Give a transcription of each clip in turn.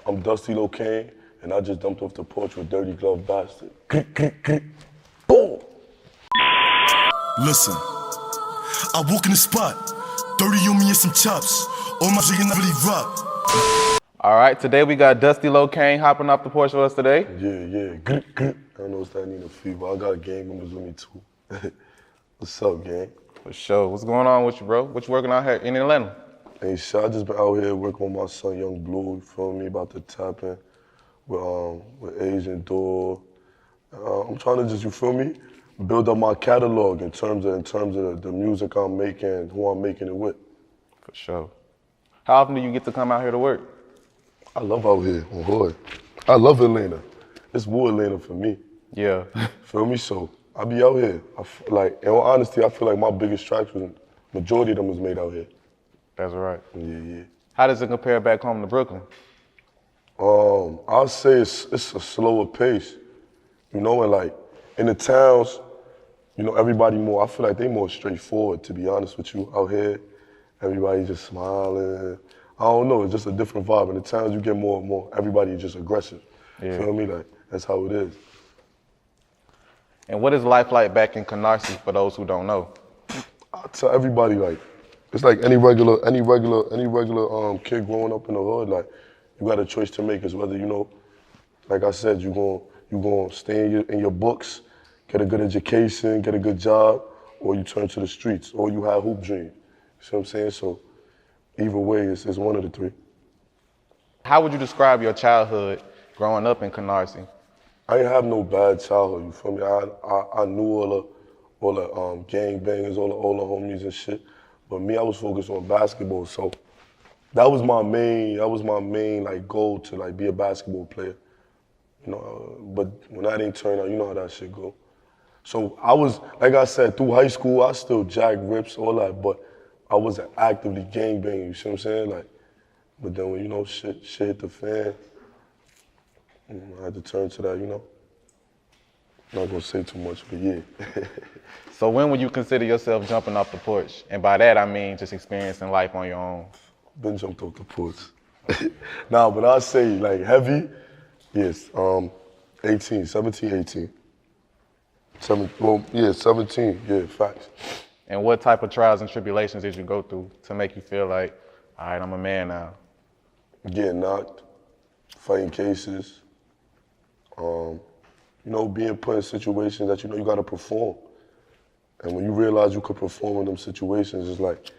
I'm Dusty Locane, and I just dumped off the porch with Dirty Glove Bastard. Boom! Listen, I walk in the spot, 30 on me and some chops. All my shit not really rock. All right, today we got Dusty Locane hopping off the porch with us today. Yeah. I don't know if that need a fever. I got gang members with me too. What's up, gang? For sure. What's going on with you, bro? What you working out here in Atlanta? Hey, shit, I just been out here working with my son, Young Blue. You feel me? About to tap in with Asian Door. I'm trying to just, you feel me? Build up my catalog in terms of the music I'm making and who I'm making it with. For sure. How often do you get to come out here to work? I love out here on Hood. I love Atlanta. It's more Atlanta for me. Yeah. Feel me? So I be out here. In all honesty, I feel like my biggest tracks majority of them was made out here. That's right. Yeah. How does it compare back home to Brooklyn? I'll say it's a slower pace, you know, and like in the towns, you know, everybody more, I feel like they more straightforward, to be honest with you. Out here, everybody just smiling. I don't know, it's just a different vibe. In the towns, you get more, everybody just aggressive. Yeah. Feel me? Like, that's how it is. And what is life like back in Canarsie for those who don't know? I tell everybody, like, it's like any regular kid growing up in the hood, like, you got a choice to make. It's whether, you know, like I said, you gonna stay in your books, get a good education, get a good job, or you turn to the streets, or you have hoop dreams. You see what I'm saying? So either way, it's one of the three. How would you describe your childhood growing up in Canarsie? I ain't have no bad childhood, you feel me? I knew all the gang bangers, all the homies and shit. But me, I was focused on basketball, so that was my main like goal to like be a basketball player. You know, but when that didn't turn out, you know how that shit go. So I was, like I said, through high school, I still jack rips, all that, but I wasn't actively gang banging, you see what I'm saying? Like, but then when, you know, shit hit the fan, I had to turn to that, you know. I'm not gonna say too much, but yeah. So when would you consider yourself jumping off the porch? And by that, I mean just experiencing life on your own. Been jumped off the porch. Nah, but I say like heavy, yes, 17, 18. 17, yeah, facts. And what type of trials and tribulations did you go through to make you feel like, all right, I'm a man now? Getting knocked, fighting cases, you know, being put in situations that you know you gotta perform. And when you realize you could perform in them situations, it's like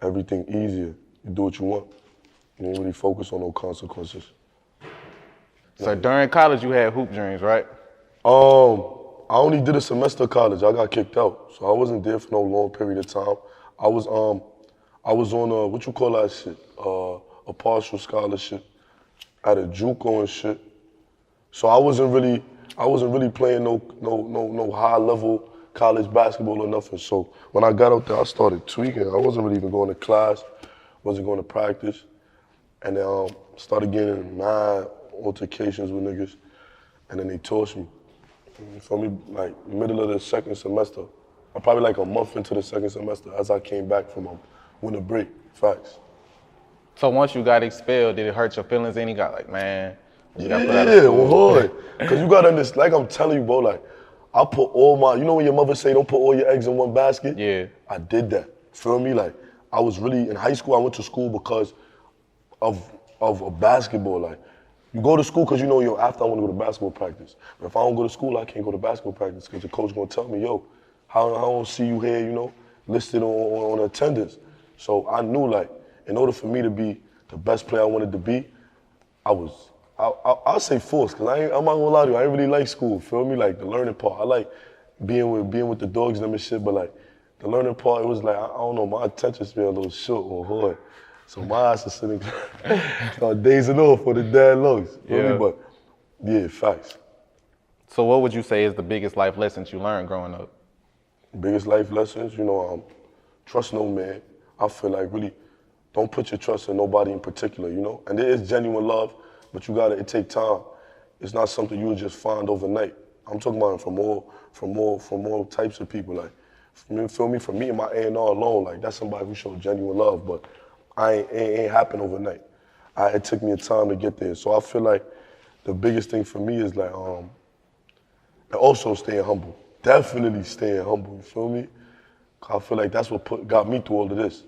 everything easier. You do what you want. You ain't really focus on no consequences. So during college, you had hoop dreams, right? I only did a semester of college. I got kicked out, so I wasn't there for no long period of time. I was on what you call that shit? A partial scholarship at a JUCO and shit. So I wasn't really playing no high level college basketball or nothing. So when I got out there, I started tweaking. I wasn't really even going to class, wasn't going to practice, and then started getting mad altercations with niggas, and then they torched me. For me, like middle of the second semester, or probably like a month into the second semester, as I came back from a winter break. Facts. So once you got expelled, did it hurt your feelings any? You got like, man, you got put out of Yeah, school. hard. Cause you gotta understand, like I'm telling you, bro, like I put all my, you know when your mother say don't put all your eggs in one basket? Yeah. I did that. Feel me? Like I was really, in high school I went to school because of a basketball. Like you go to school because you know, yo, after I want to go to basketball practice. But if I don't go to school, I can't go to basketball practice because the coach gonna tell me, yo, I don't see you here, you know, listed on attendance. So I knew like, in order for me to be the best player I wanted to be, I'll say forced, because I'm not gonna lie to you, I ain't really like school, feel me? Like the learning part. I like being with the dogs and them and shit, but like the learning part, it was like, I don't know, my attention span a little short or hard. So my ass is sitting start dazing off for the dad looks. Feel me? Yeah. But yeah, facts. So what would you say is the biggest life lessons you learned growing up? Biggest life lessons, you know, trust no man. I feel like really don't put your trust in nobody in particular, you know? And there is genuine love, but it take time. It's not something you would just find overnight. I'm talking about from all types of people. Like, feel me? For me and my A&R alone, like that's somebody who showed genuine love, but it ain't happen overnight. it took me a time to get there. So I feel like the biggest thing for me is like, and also staying humble. Definitely staying humble, you feel me? I feel like that's what got me through all of this.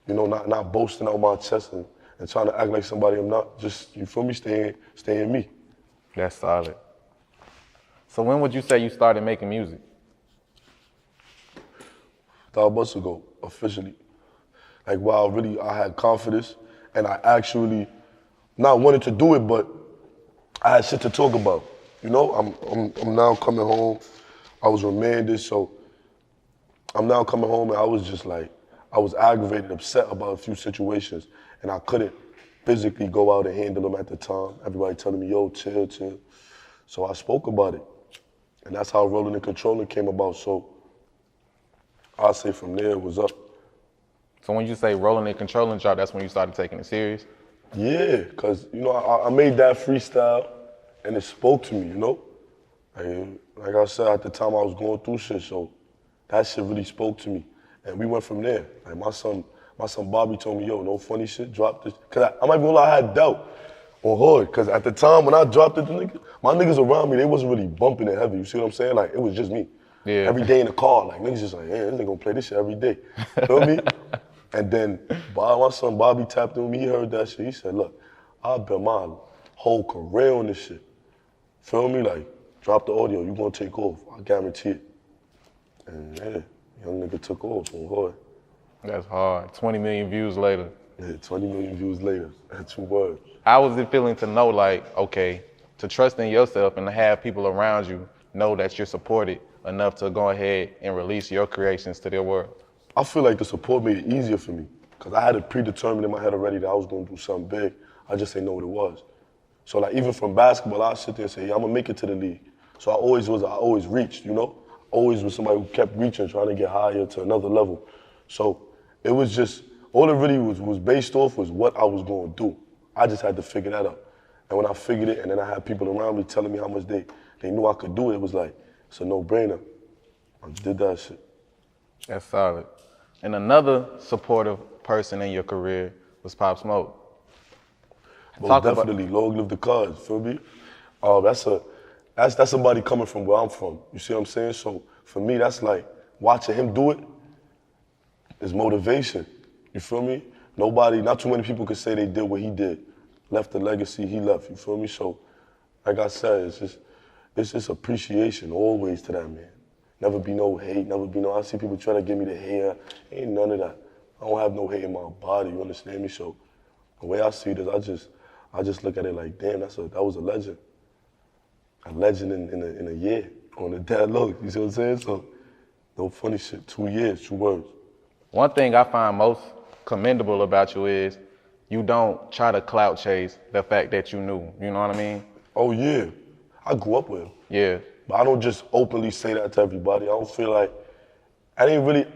You know, not boasting out my chest and trying to act like somebody I'm not. Just, you feel me, staying me. That's solid. So when would you say you started making music? 5 months ago, officially. Like, wow, really, I had confidence, and I actually not wanted to do it, but I had shit to talk about. You know, I'm now coming home. I was remanded, so I'm now coming home, and I was just like, I was aggravated, upset about a few situations, and I couldn't physically go out and handle them at the time. Everybody telling me, yo, chill, chill. So I spoke about it, and that's how Rollin N Controllin came about. So I'll say from there it was up. So when you say Rollin N Controllin drop, that's when you started taking it serious? Yeah, cause you know I made that freestyle, and it spoke to me. You know, like I said at the time I was going through shit, so that shit really spoke to me, and we went from there. Like my son Bobby told me, yo, no funny shit, drop this. Cause I'm not even gonna lie, I had doubt on Hood, cause at the time when I dropped it, my niggas around me, they wasn't really bumping it heavy. You see what I'm saying? Like it was just me. Yeah. Every day in the car, like niggas just like, yeah, this nigga gonna play this shit every day. Feel me? And then my son Bobby tapped in with me, he heard that shit. He said, look, I bet my whole career on this shit. Feel me? Like, drop the audio, you gonna take off. I guarantee it. And yeah, young nigga took off on Hood. That's hard. 20 million views later. Yeah, 20 million views later. That's 2 words. How was it feeling to know, like, okay, to trust in yourself and to have people around you know that you're supported enough to go ahead and release your creations to their world? I feel like the support made it easier for me, because I had it predetermined in my head already that I was gonna do something big. I just didn't know what it was. So like even from basketball, I'd sit there and say, yeah, I'm gonna make it to the league. So I always reached, you know? Always was somebody who kept reaching, trying to get higher to another level. So it was just, all it really was based off was what I was gonna do. I just had to figure that out. And when I figured it, and then I had people around me telling me how much they knew I could do it was like, it's a no-brainer. I just did that shit. That's solid. And another supportive person in your career was Pop Smoke. Most definitely, long live the cuz, feel me? That's somebody coming from where I'm from. You see what I'm saying? So for me, that's like watching him do it is motivation. You feel me? Not too many people could say they did what he did, left the legacy he left. You feel me? So, like I said, it's just appreciation always to that man. Never be no hate, I see people try to give me the hair. Ain't none of that. I don't have no hate in my body, you understand me? So the way I see it is I just look at it like, damn, that was a legend. A legend in a year on the dead low, you see what I'm saying? So no funny shit, 2 years, 2 words. One thing I find most commendable about you is you don't try to clout chase the fact that you knew, you know what I mean? Oh yeah, I grew up with him. Yeah. But I don't just openly say that to everybody. I don't feel like, I ain't really,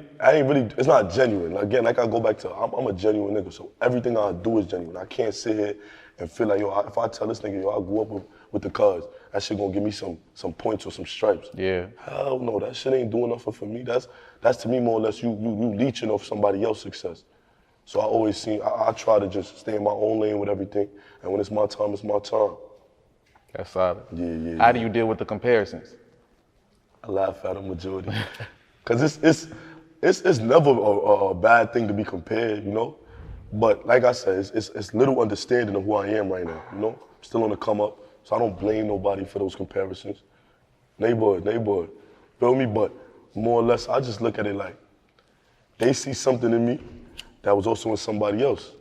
it's not genuine. Again, like I go back to, I'm a genuine nigga, so everything I do is genuine. I can't sit here and feel like, yo, if I tell this nigga, yo, I grew up with the cuz, that shit gonna give me some points or some stripes. Yeah. Hell no, that shit ain't doing nothing for me. That's to me more or less you leeching off somebody else's success. So I always I try to just stay in my own lane with everything, and when it's my time, it's my time. That's solid. Yeah. How do you deal with the comparisons? I laugh at them majority. Cause it's never a bad thing to be compared, you know? But like I said, it's little understanding of who I am right now, you know? I'm still on the come up, so I don't blame nobody for those comparisons. Neighborhood, feel me? But more or less, I just look at it like, they see something in me that was also in somebody else.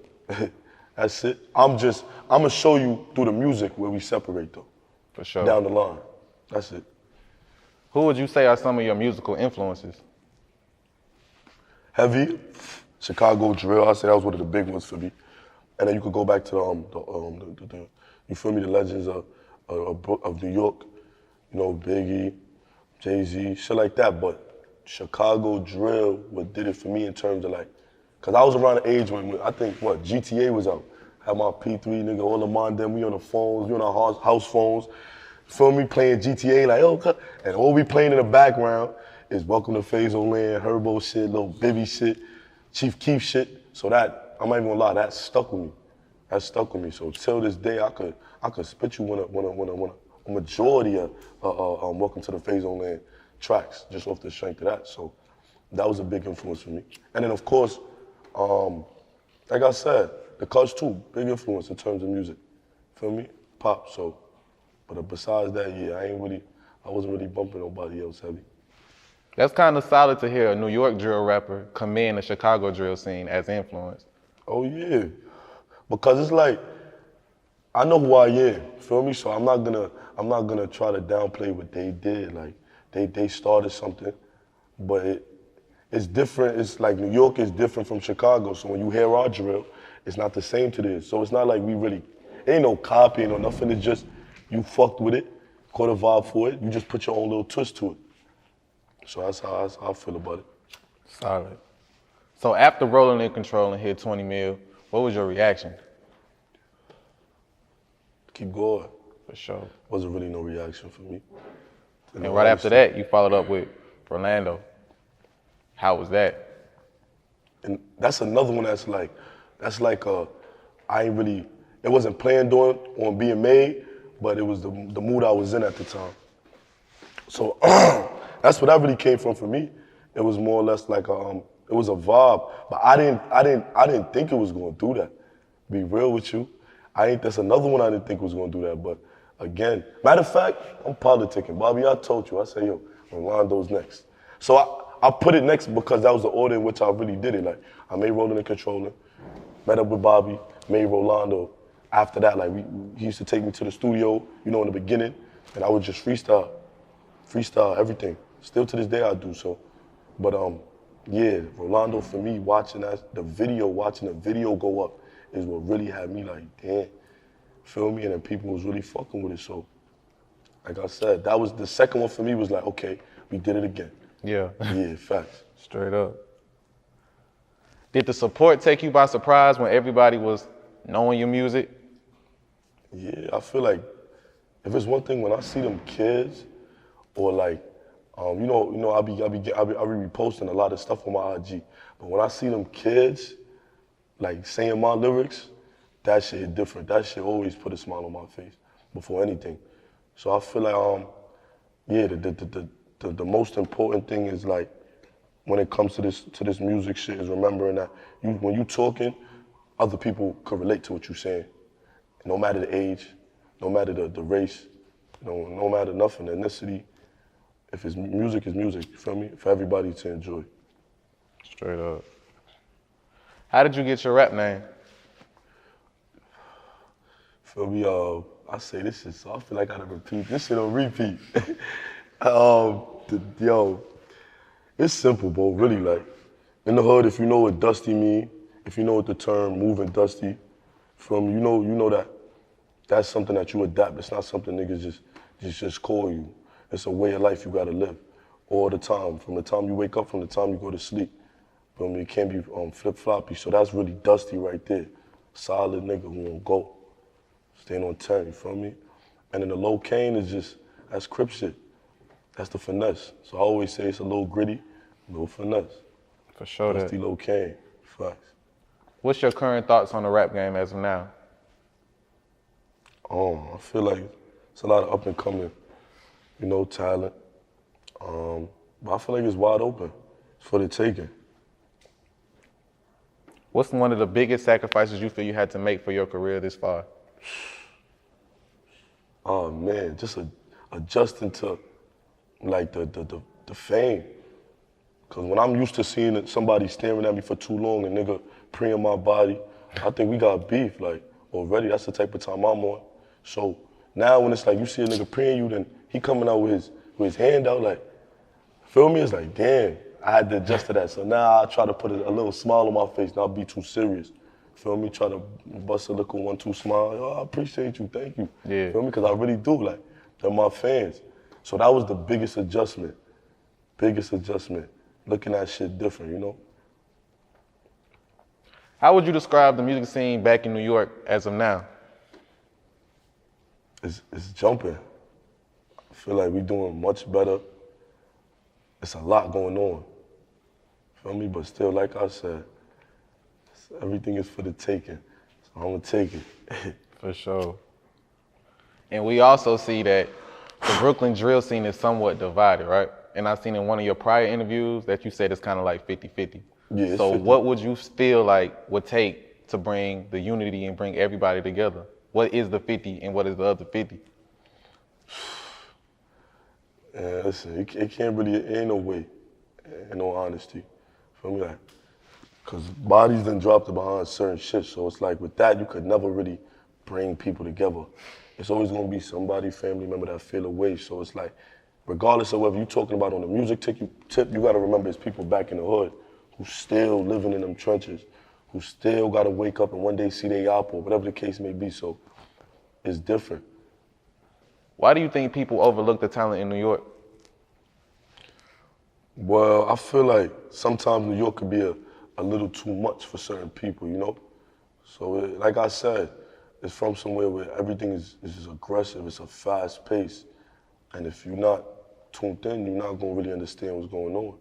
That's it. I'm gonna show you through the music where we separate though. For sure. Down the line. That's it. Who would you say are some of your musical influences? Heavy, Chicago drill. I say that was one of the big ones for me. And then you could go back to you feel me, the legends of New York. You know, Biggie, Jay-Z, shit like that. But Chicago drill, what did it for me in terms of like, cause I was around the age when I think GTA was out. Had my P3 nigga, all the mom them, we on the phones, we on our house phones. Feel me, playing GTA like, oh, and all we playing in the background is Welcome to Faisal Land, Herbo shit, little Bibby shit, Chief Keef shit. So that, I'm not even gonna lie, that stuck with me. That stuck with me. So till this day, I could spit you when a majority of Welcome to the Phase on Land tracks just off the strength of that. So that was a big influence for me. And then of course, like I said, the Cuts too, big influence in terms of music. Feel me? Pop. So, but besides that, yeah, I wasn't really bumping nobody else heavy. That's kind of solid to hear a New York drill rapper come in the Chicago drill scene as influence. Oh yeah, because it's like I know who I am. Feel me? So I'm not gonna try to downplay what they did. Like they started something, but it's different. It's like New York is different from Chicago. So when you hear our drill, it's not the same to this. So it's not like we really ain't no copying or nothing. It's just you fucked with it, caught a vibe for it. You just put your own little twist to it. So that's how I feel about it. Solid. So after Rollin N Controllin hit 20 mil, what was your reaction? Keep going. For sure. Wasn't really no reaction for me. And right after that, you followed up with Rolando. How was that? And that's another one that's like I ain't really, it wasn't planned on being made, but it was the mood I was in at the time. So that's what that really came from for me. It was more or less like it was a vibe, but I didn't think it was gonna do that. Be real with you, that's another one I didn't think was gonna do that. But again, matter of fact, I'm politicking, Bobby. I told you, I said, yo, Rolando's next. So I put it next because that was the order in which I really did it. Like I made Rollin N Controllin, met up with Bobby, made Rolando. After that, like he used to take me to the studio, you know, in the beginning, and I would just freestyle everything. Still to this day I do so. But yeah, Rolando for me, watching the video go up is what really had me like, damn, feel me? And then people was really fucking with it. So, like I said, that was the second one for me was like, okay, we did it again. Yeah. Yeah, facts. Straight up. Did the support take you by surprise when everybody was knowing your music? Yeah, I feel like if it's one thing when I see them kids, or like, you know, I be reposting a lot of stuff on my IG, but when I see them kids, like saying my lyrics, that shit different. That shit always put a smile on my face before anything. So I feel like, yeah, the most important thing is like, when it comes to this music shit, is remembering that when you talking, other people could relate to what you're saying. No matter the age, no matter the race, no matter nothing, ethnicity. If it's music, is music, you feel me? For everybody to enjoy. Straight up. How did you get your rap name? Feel me? I say this shit, so I feel like I gotta repeat. This shit on repeat. Yo, it's simple, bro, really. Like, in the hood, if you know what Dusty mean, if you know what the term moving Dusty, you know that that's something that you adapt. It's not something niggas just call you. It's a way of life you gotta live all the time. From the time you wake up, from the time you go to sleep. Feel me? It can't be flip-floppy. So that's really Dusty right there. Solid nigga who won't go. Staying on 10, you feel me? And then the Locane is that's Crip shit. That's the finesse. So I always say it's a little gritty, a little finesse. For sure. Dusty Locane, facts. What's your current thoughts on the rap game as of now? I feel like it's a lot of up and coming, talent. But I feel like it's wide open. It's for the taking. What's one of the biggest sacrifices you feel you had to make for your career this far? Oh man, just adjusting to like the fame. Cause when I'm used to seeing somebody staring at me for too long, a nigga preying my body, I think we got beef, like already. That's the type of time I'm on. So now when it's like you see a nigga preying you, then he coming out with his hand out, like, feel me? It's like, damn, I had to adjust to that. So now I try to put a little smile on my face, not be too serious. Feel me? Try to bust a little 1-2 smile. Oh, I appreciate you, thank you. Yeah. Feel me? Because I really do, like, they're my fans. So that was the biggest adjustment. Looking at shit different, How would you describe the music scene back in New York as of now? It's jumping. I feel like we're doing much better. It's a lot going on. Feel me? But still, like I said, everything is for the taking. So I'm gonna take it. For sure. And we also see that the Brooklyn drill scene is somewhat divided, right? And I've seen in one of your prior interviews that you said it's kind of like 50-50. Yeah, it's so 50. what would you feel like would take to bring the unity and bring everybody together? What is the 50 and what is the other 50? Yeah, listen, it can't really, it ain't no way, in all honesty. Feel me? Like, cause bodies done dropped behind certain shit, so it's like with that, you could never really bring people together. It's always gonna be somebody, family member that feel away, so it's like, regardless of whether you're talking about on the music tip, you gotta remember it's people back in the hood who still living in them trenches, who still gotta wake up and one day see their op or whatever the case may be, so it's different. Why do you think people overlook the talent in New York? Well, I feel like sometimes New York could be a little too much for certain people, you know? So, like I said, it's from somewhere where everything is just aggressive, it's a fast pace. And if you're not tuned in, you're not gonna really understand what's going on.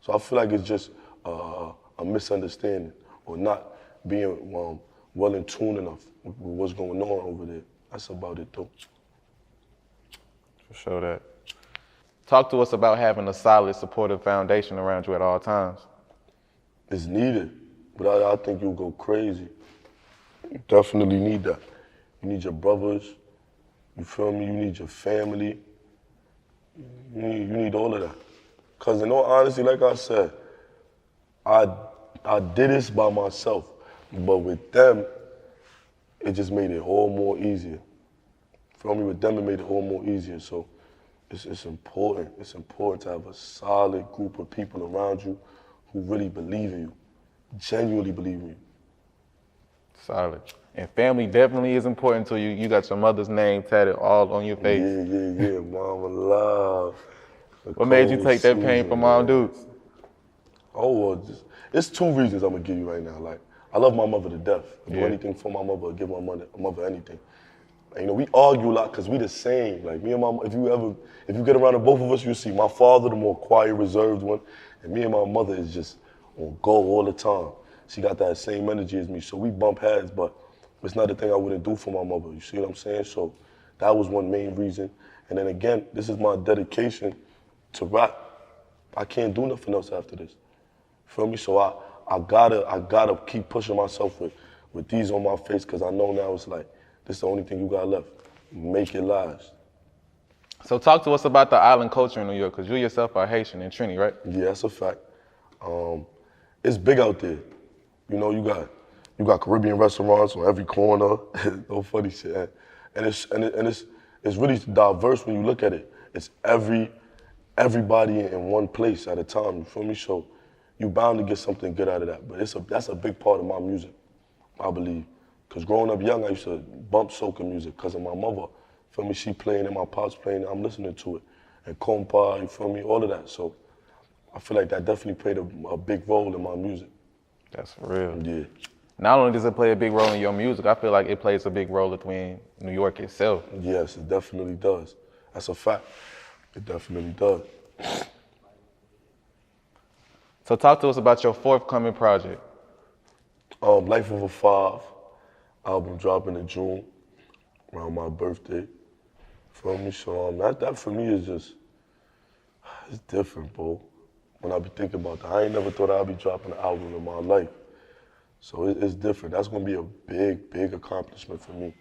So I feel like it's just a misunderstanding or not being well in tune enough with what's going on over there. That's about it though. For sure that. Talk to us about having a solid, supportive foundation around you at all times. It's needed, but I think you'll go crazy. You definitely need that. You need your brothers, you feel me? You need your family. You need all of that. Cause in all honesty, like I said, I did this by myself, but with them, it just made it all more easier. Feel me? With them, it made it all more easier. So it's important. It's important to have a solid group of people around you who really believe in you, genuinely believe in you. Solid. And family definitely is important to you. You got your mother's name tatted all on your face. Yeah, mama love. What made you take that pain from Mom Dukes? Oh, well, it's two reasons I'm gonna give you right now. Like, I love my mother to death. I do Yeah. anything for my mother, give my mother anything. And, you know, we argue a lot because we the same. Like me and my, if you get around the both of us, you see my father, the more quiet, reserved one, and me and my mother is just on go all the time. She got that same energy as me, so we bump heads, but it's not the thing I wouldn't do for my mother. You see what I'm saying? So that was one main reason. And then again, this is my dedication to rap. I can't do nothing else after this. Feel me? So I gotta keep pushing myself with these on my face because I know now it's like, this is the only thing you got left. Make it last. So talk to us about the island culture in New York, because you yourself are Haitian and Trini, right? Yeah, that's a fact. It's big out there. You know, you got Caribbean restaurants on every corner. No funny shit. And it's really diverse when you look at it. It's everybody in one place at a time. You feel me? So you bound to get something good out of that. But that's a big part of my music, I believe. Because growing up young, I used to bump soca music because of my mother. Feel me? She playing it, my pops playing it, I'm listening to it. And compa, you feel me? All of that. So I feel like that definitely played a big role in my music. That's real. Yeah. Not only does it play a big role in your music, I feel like it plays a big role between New York itself. Yes, it definitely does. That's a fact. It definitely does. So talk to us about your forthcoming project. Life of a Five album dropping in June, around my birthday. Feel me? So that for me is just, it's different, bro. When I be thinking about that, I ain't never thought I'd be dropping an album in my life. So it's different. That's gonna be a big accomplishment for me.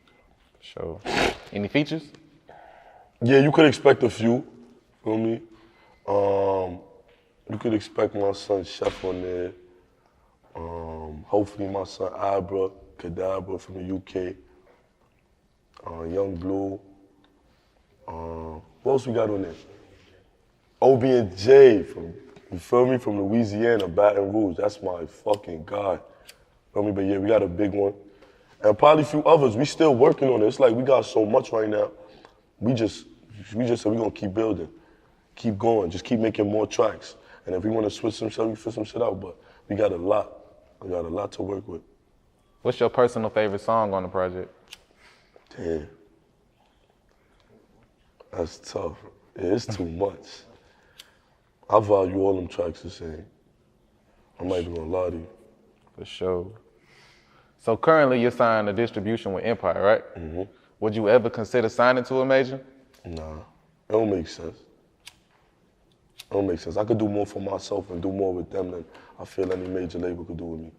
Sure. Any features? Yeah, you could expect a few, feel me? You could expect my son Chef on there. Hopefully my son Abra, Kadabra from the UK. Young Blue. What else we got on there? Obi and J from, you feel me, from Louisiana, Baton Rouge. That's my fucking guy. Feel me? But yeah, we got a big one. And probably a few others. We still working on it. It's like we got so much right now. We just said we're gonna keep building, keep going, just keep making more tracks. And if we wanna switch some shit, we switch some shit out, but we got a lot. We got a lot to work with. What's your personal favorite song on the project? Damn. That's tough. Yeah, it's too much. I value all them tracks the same. I'm not even gonna lie to you. For sure. So currently you're signed to distribution with Empire, right? Mm-hmm. Would you ever consider signing to a major? Nah, it don't make sense. It don't make sense. I could do more for myself and do more with them than I feel any major label could do with me.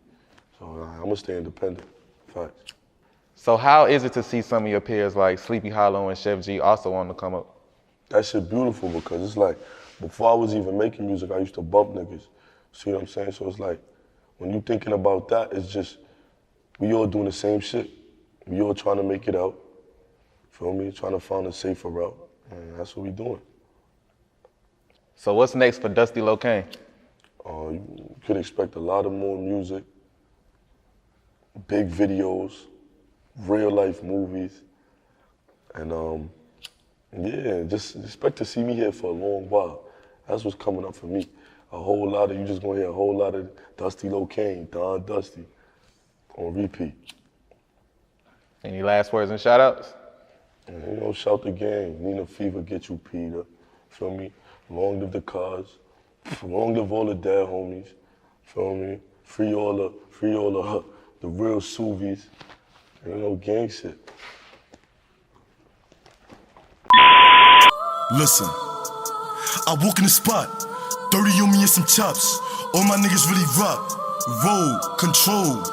So I'm gonna stay independent. Facts. So how is it to see some of your peers like Sleepy Hollow and Chef G also on to come up? That shit beautiful because it's like, before I was even making music, I used to bump niggas. See what I'm saying? So it's like, when you thinking about that, it's just, we all doing the same shit. We all trying to make it out. Feel me? Trying to find a safer route. And that's what we doing. So what's next for Dusty Locane? You could expect a lot of more music, big videos, real life movies, and yeah, just expect to see me here for a long while. That's what's coming up for me. You just gonna hear a whole lot of Dusty Locane, Don Dusty, on repeat. Any last words and shout outs? Shout the gang. Nina Fever, get you Peter. Feel me? Long live the cars. Long live all the dead homies. Feel me? Free all the real Suvies. Gang shit. Listen, I walk in the spot, 30 on me and some chops. All my niggas really rock. Roll, control.